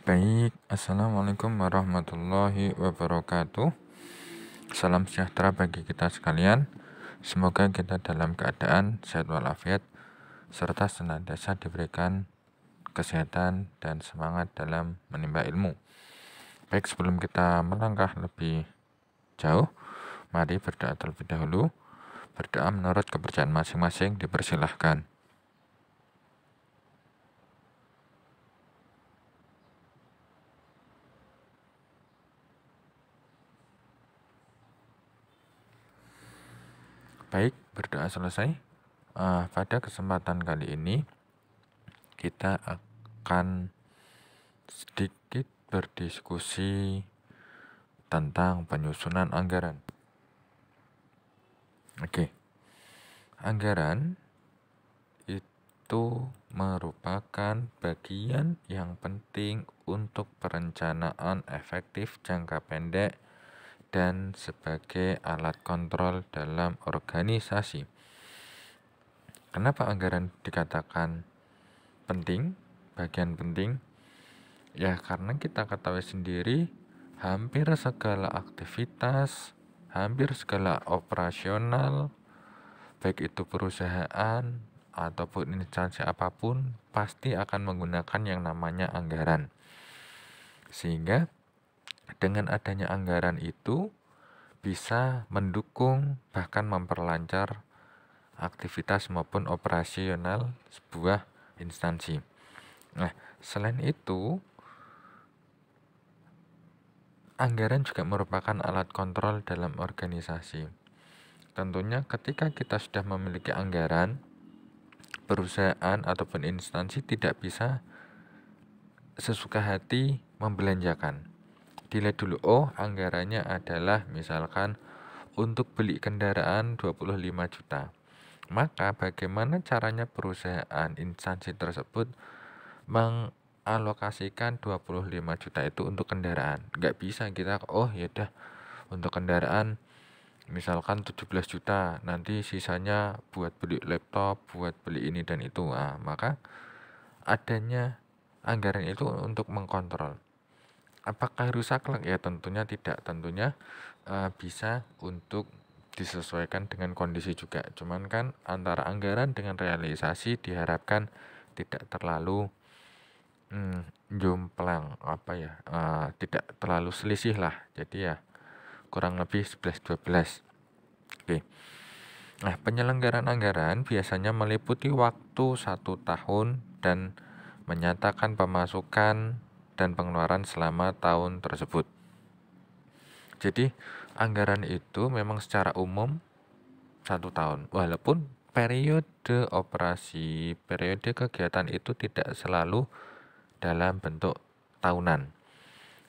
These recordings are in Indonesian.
Baik, Assalamualaikum warahmatullahi wabarakatuh. Salam sejahtera bagi kita sekalian. Semoga kita dalam keadaan sehat walafiat, serta senantiasa diberikan kesehatan dan semangat dalam menimba ilmu. Baik, sebelum kita melangkah lebih jauh, mari berdoa terlebih dahulu. Berdoa menurut kepercayaan masing-masing dipersilahkan. Baik, berdoa selesai. Pada kesempatan kali ini kita akan sedikit berdiskusi tentang penyusunan anggaran. Oke, anggaran itu merupakan bagian yang penting untuk perencanaan efektif jangka pendek dan sebagai alat kontrol dalam organisasi. Kenapa anggaran dikatakan penting, bagian penting? Ya, karena kita ketahui sendiri, hampir segala aktivitas, hampir segala operasional, baik itu perusahaan ataupun instansi apapun, pasti akan menggunakan yang namanya anggaran. Sehingga dengan adanya anggaran itu bisa mendukung bahkan memperlancar aktivitas maupun operasional sebuah instansi. Nah, selain itu, anggaran juga merupakan alat kontrol dalam organisasi. Tentunya ketika kita sudah memiliki anggaran, perusahaan ataupun instansi tidak bisa sesuka hati membelanjakan. Dilihat dulu, anggarannya adalah misalkan untuk beli kendaraan 25 juta. Maka bagaimana caranya perusahaan instansi tersebut mengalokasikan 25 juta itu untuk kendaraan? Nggak bisa kita, yaudah untuk kendaraan misalkan 17 juta, nanti sisanya buat beli laptop, buat beli ini dan itu. Maka adanya anggaran itu untuk mengkontrol. Apakah rusak? Ya tentunya tidak. Tentunya bisa untuk disesuaikan dengan kondisi juga. Cuman kan antara anggaran dengan realisasi diharapkan tidak terlalu jomplang, tidak terlalu selisih lah. Jadi ya kurang lebih 11-12. Oke. Nah, penyelenggaraan anggaran biasanya meliputi waktu 1 tahun dan menyatakan pemasukan dan pengeluaran selama tahun tersebut. Jadi, anggaran itu memang secara umum 1 tahun, walaupun periode operasi, periode kegiatan itu tidak selalu dalam bentuk tahunan.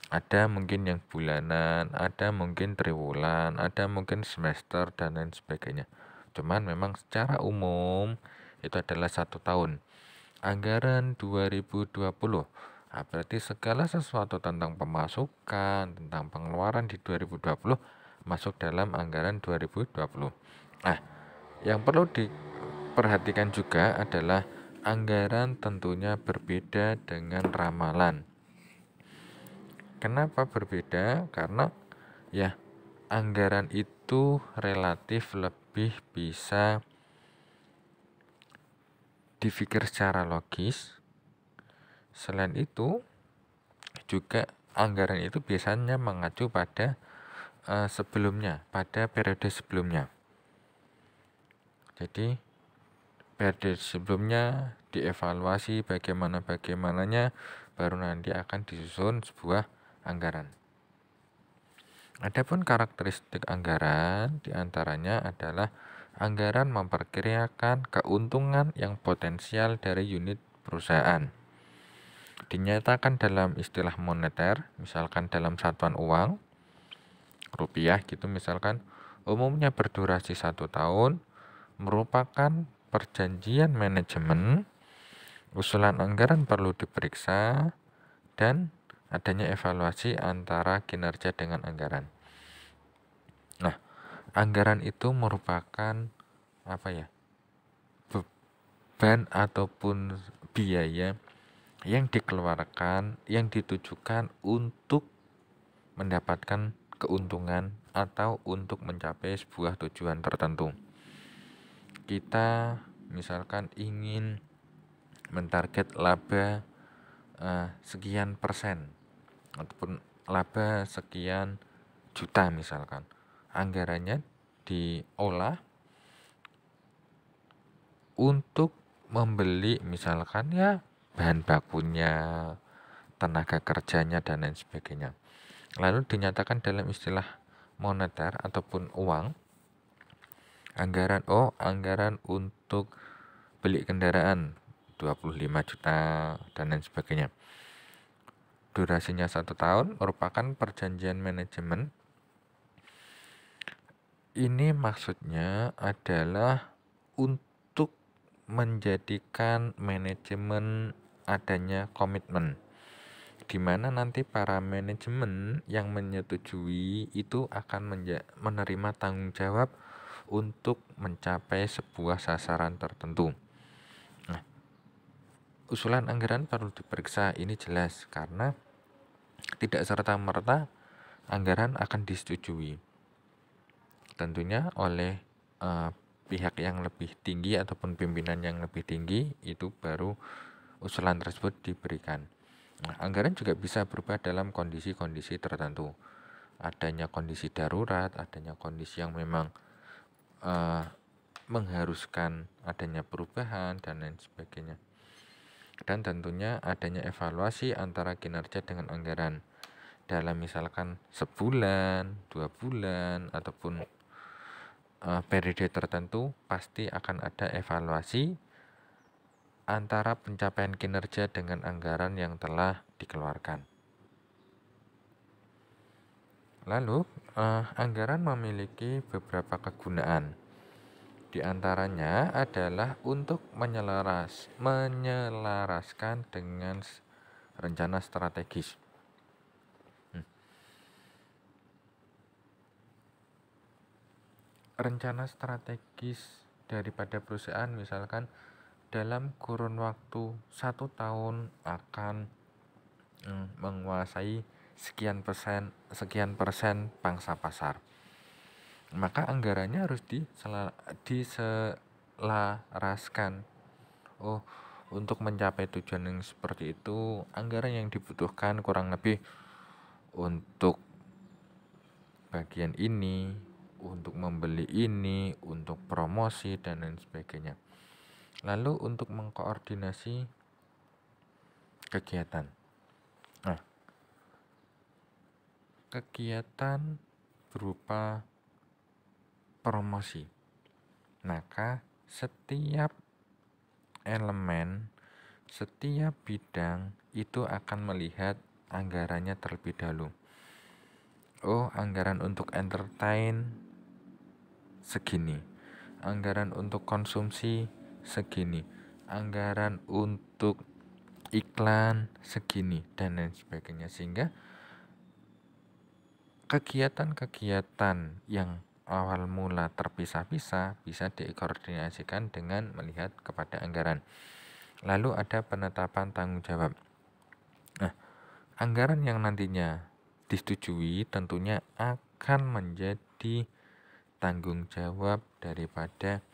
Ada mungkin yang bulanan, ada mungkin triwulan, ada mungkin semester, dan lain sebagainya. Cuman memang secara umum itu adalah 1 tahun. Anggaran 2020, berarti segala sesuatu tentang pemasukan, tentang pengeluaran di 2020 masuk dalam anggaran 2020. Yang perlu diperhatikan juga adalah anggaran tentunya berbeda dengan ramalan. Kenapa berbeda? Karena ya anggaran itu relatif lebih bisa dipikir secara logis. Selain itu juga anggaran itu biasanya mengacu pada sebelumnya, pada periode sebelumnya. Jadi periode sebelumnya dievaluasi bagaimananya, baru nanti akan disusun sebuah anggaran. Adapun karakteristik anggaran diantaranya adalah anggaran memperkirakan keuntungan yang potensial dari unit perusahaan. Dinyatakan dalam istilah moneter, misalkan dalam satuan uang, rupiah gitu misalkan, umumnya berdurasi 1 tahun, merupakan perjanjian manajemen, usulan anggaran perlu diperiksa, dan adanya evaluasi antara kinerja dengan anggaran. Nah, anggaran itu merupakan beban ataupun biaya yang dikeluarkan, yang ditujukan untuk mendapatkan keuntungan atau untuk mencapai sebuah tujuan tertentu. Kita misalkan ingin mentarget laba sekian persen ataupun laba sekian juta misalkan. Anggarannya diolah untuk membeli misalkan ya bahan bakunya, tenaga kerjanya dan lain sebagainya. Lalu dinyatakan dalam istilah moneter ataupun uang, anggaran untuk beli kendaraan 25 juta dan lain sebagainya. Durasinya 1 tahun, merupakan perjanjian manajemen. Ini maksudnya adalah untuk menjadikan manajemen adanya komitmen, di mana nanti para manajemen yang menyetujui itu akan menerima tanggung jawab untuk mencapai sebuah sasaran tertentu. Nah, usulan anggaran perlu diperiksa, ini jelas, karena tidak serta-merta anggaran akan disetujui. Tentunya oleh pihak yang lebih tinggi ataupun pimpinan yang lebih tinggi, itu baru usulan tersebut diberikan. Nah, anggaran juga bisa berubah dalam kondisi-kondisi tertentu. Adanya kondisi darurat, adanya kondisi yang memang mengharuskan adanya perubahan dan lain sebagainya. Dan tentunya adanya evaluasi antara kinerja dengan anggaran. Dalam misalkan sebulan, 2 bulan, ataupun periode tertentu, pasti akan ada evaluasi antara pencapaian kinerja dengan anggaran yang telah dikeluarkan. Lalu, anggaran memiliki beberapa kegunaan. Di antaranya adalah untuk menyelaraskan dengan rencana strategis. Rencana strategis daripada perusahaan, misalkan dalam kurun waktu 1 tahun akan menguasai sekian persen pangsa pasar, maka anggarannya harus diselaraskan. Untuk mencapai tujuan yang seperti itu, anggaran yang dibutuhkan kurang lebih untuk bagian ini, untuk membeli ini, untuk promosi dan lain sebagainya. Lalu untuk mengkoordinasi kegiatan. Nah, kegiatan berupa promosi. Maka setiap elemen, setiap bidang itu akan melihat anggarannya terlebih dahulu. Anggaran untuk entertain segini, anggaran untuk konsumsi segini, anggaran untuk iklan segini, dan lain sebagainya. Sehingga kegiatan-kegiatan yang awal mula terpisah-pisah bisa dikoordinasikan dengan melihat kepada anggaran. Lalu ada penetapan tanggung jawab. Nah, anggaran yang nantinya disetujui tentunya akan menjadi tanggung jawab daripada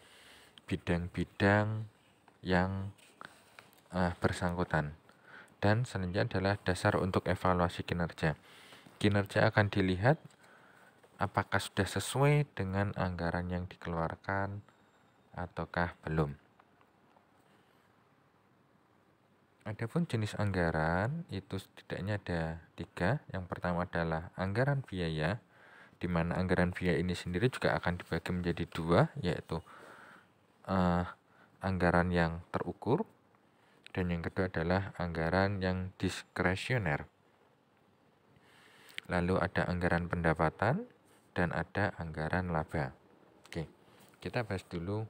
bidang-bidang yang bersangkutan. Dan selanjutnya adalah dasar untuk evaluasi kinerja. Kinerja akan dilihat apakah sudah sesuai dengan anggaran yang dikeluarkan ataukah belum. Adapun jenis anggaran itu setidaknya ada 3. Yang pertama adalah anggaran biaya, di mana anggaran biaya ini sendiri juga akan dibagi menjadi 2, yaitu anggaran yang terukur, dan yang kedua adalah anggaran yang diskresioner. Lalu ada anggaran pendapatan dan ada anggaran laba. Oke, kita bahas dulu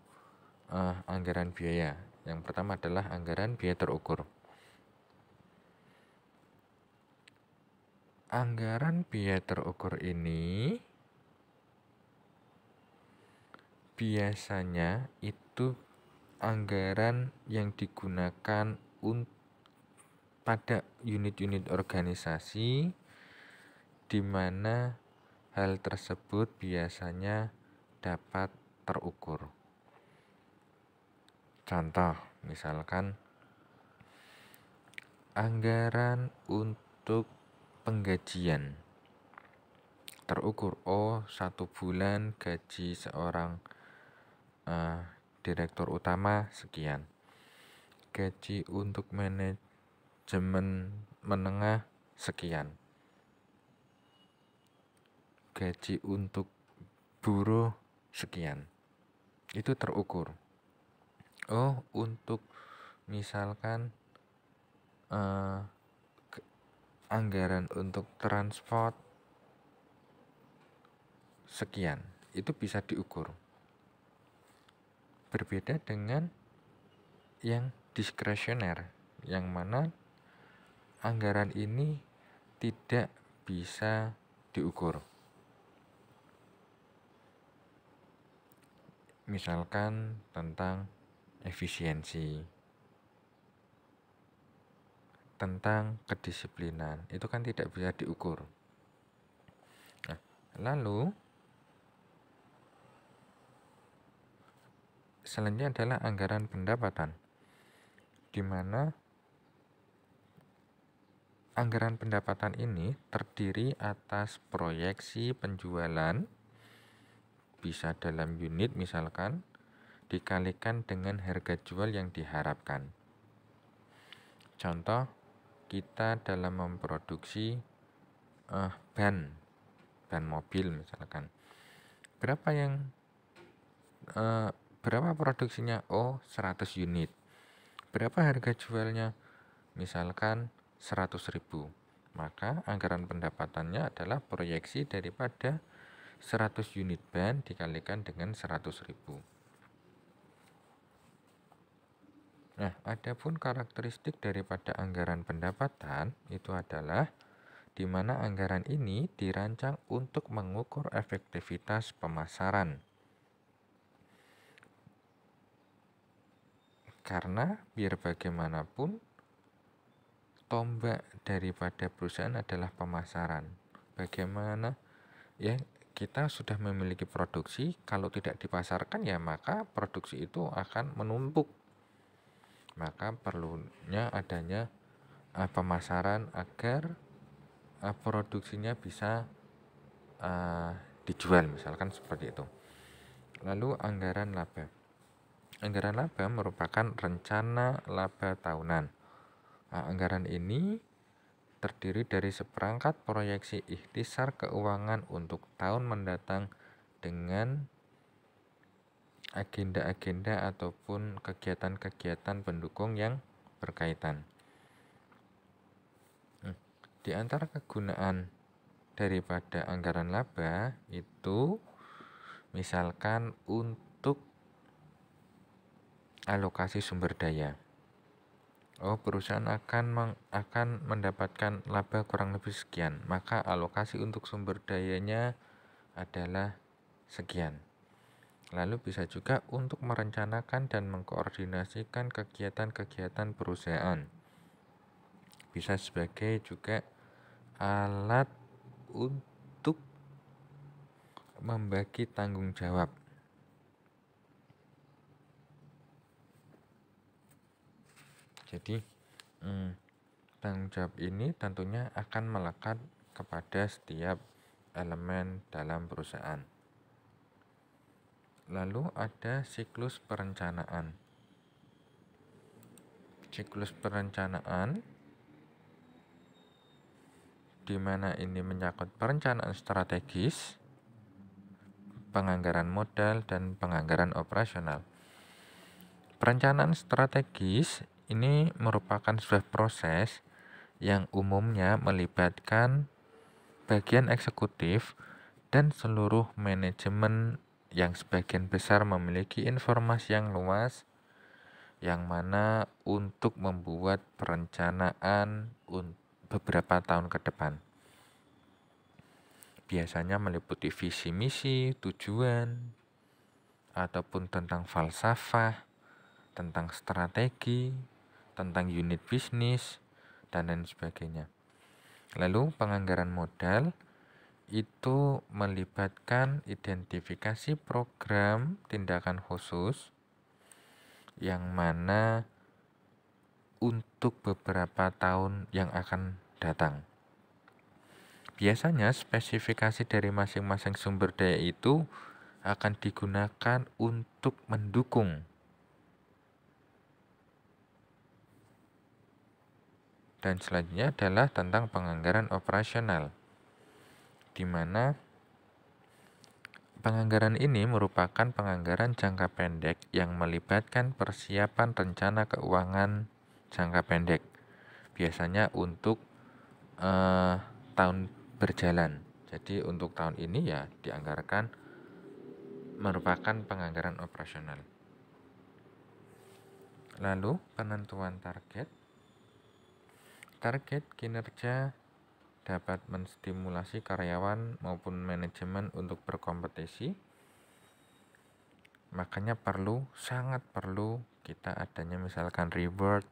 anggaran biaya. Yang pertama adalah anggaran biaya terukur. Anggaran biaya terukur ini biasanya itu anggaran yang digunakan pada unit-unit organisasi di mana hal tersebut biasanya dapat terukur. Contoh, misalkan anggaran untuk penggajian terukur. Oh, 1 bulan gaji seorang direktur utama sekian. Gaji untuk manajemen menengah sekian. Gaji untuk buruh sekian. Itu terukur. Oh, untuk misalkan anggaran untuk transport sekian, itu bisa diukur. Berbeda dengan yang diskresioner, yang mana anggaran ini tidak bisa diukur. Misalkan tentang efisiensi, tentang kedisiplinan, itu kan tidak bisa diukur. Nah, lalu selanjutnya adalah anggaran pendapatan, di mana anggaran pendapatan ini terdiri atas proyeksi penjualan, bisa dalam unit misalkan, dikalikan dengan harga jual yang diharapkan. Contoh, kita dalam memproduksi ban mobil misalkan. Berapa produksinya? Oh, 100 unit. Berapa harga jualnya? Misalkan 100.000. Maka anggaran pendapatannya adalah proyeksi daripada 100 unit ban dikalikan dengan 100.000. Nah, adapun karakteristik daripada anggaran pendapatan itu adalah di mana anggaran ini dirancang untuk mengukur efektivitas pemasaran. Karena biar bagaimanapun tombak daripada perusahaan adalah pemasaran. Bagaimana ya kita sudah memiliki produksi, kalau tidak dipasarkan ya maka produksi itu akan menumpuk. Maka perlunya adanya pemasaran agar produksinya bisa dijual, misalkan seperti itu. Lalu anggaran laba. Anggaran laba merupakan rencana laba tahunan. Anggaran ini terdiri dari seperangkat proyeksi ikhtisar keuangan untuk tahun mendatang dengan agenda-agenda ataupun kegiatan-kegiatan pendukung yang berkaitan. Di antara kegunaan daripada anggaran laba itu misalkan untuk alokasi sumber daya. Oh, perusahaan akan mendapatkan laba kurang lebih sekian, maka alokasi untuk sumber dayanya adalah sekian. Lalu bisa juga untuk merencanakan dan mengkoordinasikan kegiatan-kegiatan perusahaan. Bisa sebagai juga alat untuk membagi tanggung jawab. Jadi tanggung jawab ini tentunya akan melekat kepada setiap elemen dalam perusahaan. Lalu ada siklus perencanaan. Siklus perencanaan di mana ini menyangkut perencanaan strategis, penganggaran modal, dan penganggaran operasional. Perencanaan strategis ini merupakan sebuah proses yang umumnya melibatkan bagian eksekutif dan seluruh manajemen yang sebagian besar memiliki informasi yang luas, yang mana untuk membuat perencanaan beberapa tahun ke depan. Biasanya meliputi visi misi, tujuan, ataupun tentang falsafah, tentang strategi, tentang unit bisnis, dan lain sebagainya. Lalu penganggaran modal itu melibatkan identifikasi program tindakan khusus yang mana untuk beberapa tahun yang akan datang. Biasanya spesifikasi dari masing-masing sumber daya itu akan digunakan untuk mendukung dan selanjutnya adalah tentang penganggaran operasional, di mana penganggaran ini merupakan penganggaran jangka pendek yang melibatkan persiapan rencana keuangan jangka pendek, biasanya untuk tahun berjalan. Jadi untuk tahun ini ya dianggarkan merupakan penganggaran operasional. Lalu penentuan target. Target kinerja dapat menstimulasi karyawan maupun manajemen untuk berkompetisi. Makanya sangat perlu kita adanya misalkan reward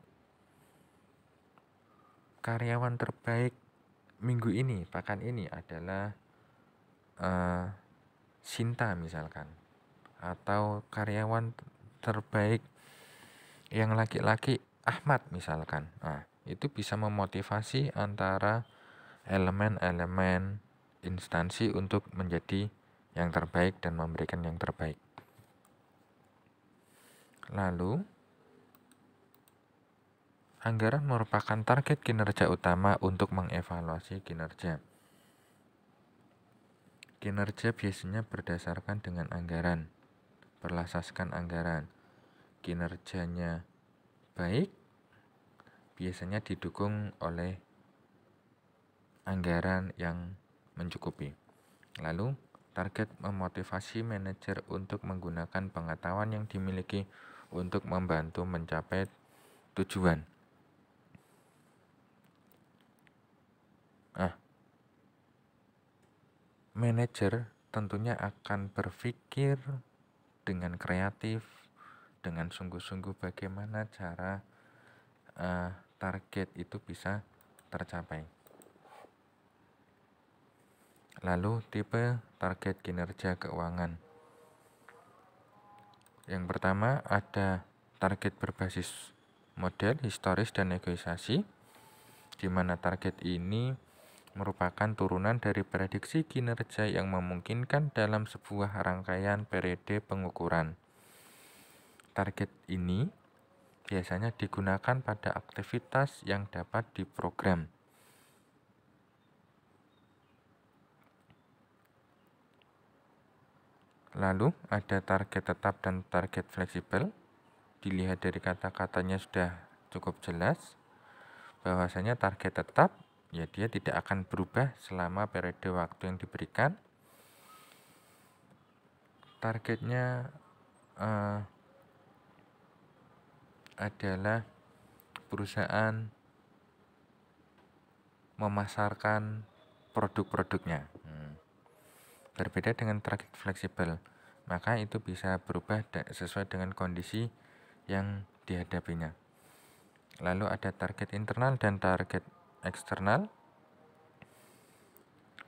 karyawan terbaik minggu ini, pekan ini adalah Sinta misalkan, atau karyawan terbaik yang laki-laki Ahmad misalkan. Nah, itu bisa memotivasi antara elemen-elemen instansi untuk menjadi yang terbaik dan memberikan yang terbaik. Lalu, anggaran merupakan target kinerja utama untuk mengevaluasi kinerja. Kinerja biasanya berdasarkan dengan anggaran, berasaskan anggaran. Kinerjanya baik, biasanya didukung oleh anggaran yang mencukupi. Lalu, target memotivasi manajer untuk menggunakan pengetahuan yang dimiliki untuk membantu mencapai tujuan. Manajer tentunya akan berpikir dengan kreatif, dengan sungguh-sungguh bagaimana cara target itu bisa tercapai. Lalu tipe target kinerja keuangan. Yang pertama ada target berbasis model, historis, dan negosiasi, di mana target ini merupakan turunan dari prediksi kinerja yang memungkinkan dalam sebuah rangkaian periode pengukuran. Target ini biasanya digunakan pada aktivitas yang dapat diprogram. Lalu ada target tetap dan target fleksibel. Dilihat dari kata-katanya sudah cukup jelas bahwasanya target tetap ya dia tidak akan berubah selama periode waktu yang diberikan. Targetnya adalah perusahaan memasarkan produk-produknya. Berbeda dengan target fleksibel, maka itu bisa berubah sesuai dengan kondisi yang dihadapinya. Lalu ada target internal dan target eksternal,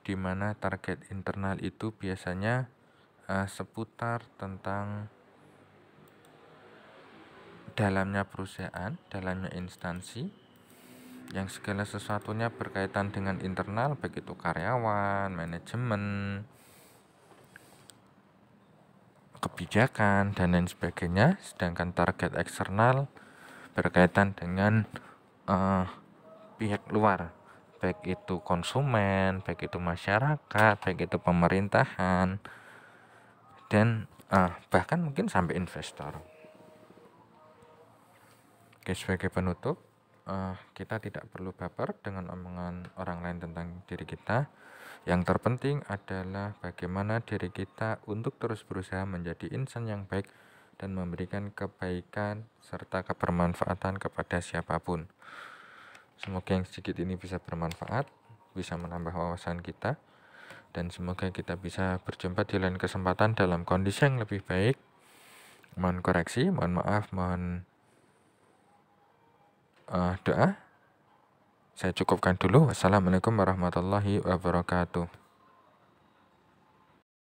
di mana target internal itu biasanya seputar tentang dalamnya perusahaan, dalamnya instansi, yang segala sesuatunya berkaitan dengan internal, baik itu karyawan, manajemen, kebijakan, dan lain sebagainya. Sedangkan target eksternal berkaitan dengan pihak luar, baik itu konsumen, baik itu masyarakat, baik itu pemerintahan, dan bahkan mungkin sampai investor. Oke, sebagai penutup, kita tidak perlu baper dengan omongan orang lain tentang diri kita. Yang terpenting adalah bagaimana diri kita untuk terus berusaha menjadi insan yang baik dan memberikan kebaikan serta kebermanfaatan kepada siapapun. Semoga yang sedikit ini bisa bermanfaat, bisa menambah wawasan kita, dan semoga kita bisa berjumpa di lain kesempatan dalam kondisi yang lebih baik. Mohon koreksi, mohon maaf, mohon doa. saya cukupkan dulu. Wassalamualaikum warahmatullahi wabarakatuh.